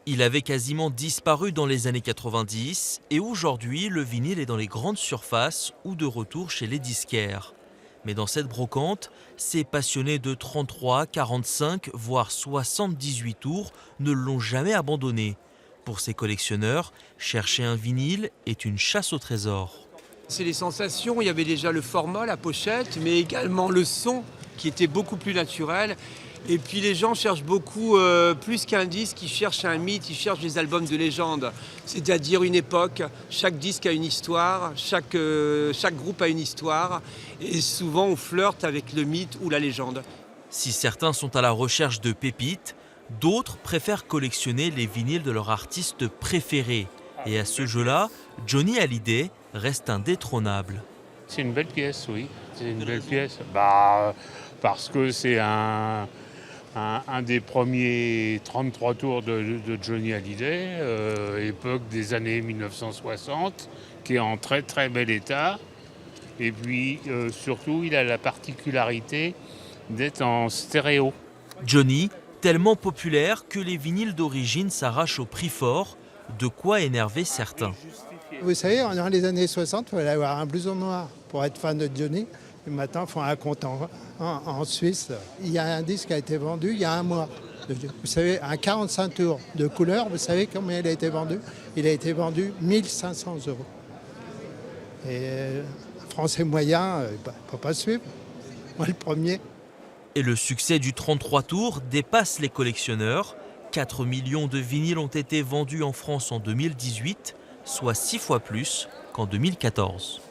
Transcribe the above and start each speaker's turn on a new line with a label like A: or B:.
A: Il avait quasiment disparu dans les années 90 et aujourd'hui, le vinyle est dans les grandes surfaces ou de retour chez les disquaires. Mais dans cette brocante, ces passionnés de 33, 45, voire 78 tours ne l'ont jamais abandonné. Pour ces collectionneurs, chercher un vinyle est une chasse au trésor.
B: C'est les sensations, il y avait déjà le format, la pochette, mais également le son qui était beaucoup plus naturel. Et puis les gens cherchent beaucoup, plus qu'un disque, ils cherchent un mythe, ils cherchent des albums de légende. C'est-à-dire une époque, chaque disque a une histoire, chaque groupe a une histoire. Et souvent on flirte avec le mythe ou la légende.
A: Si certains sont à la recherche de pépites, d'autres préfèrent collectionner les vinyles de leur artiste préféré. Et à ce jeu-là, Johnny Hallyday reste indétrônable.
C: C'est une belle pièce, oui. C'est une belle pièce. Parce que c'est un des premiers 33 tours de Johnny Hallyday, époque des années 1960, qui est en très très bel état. Et puis surtout, il a la particularité d'être en stéréo.
A: Johnny, tellement populaire que les vinyles d'origine s'arrachent au prix fort, de quoi énerver certains.
D: Vous savez, dans les années 60, il fallait avoir un blouson noir pour être fan de Johnny. Et maintenant, il faut un compte en Suisse. Il y a un disque qui a été vendu il y a un mois. Vous savez, un 45 tours de couleur, vous savez combien il a été vendu? Il a été vendu 1 500 €. Et un Français moyen, il ne peut pas suivre. Moi, le premier.
A: Et le succès du 33 tours dépasse les collectionneurs. 4 millions de vinyles ont été vendus en France en 2018, soit 6 fois plus qu'en 2014.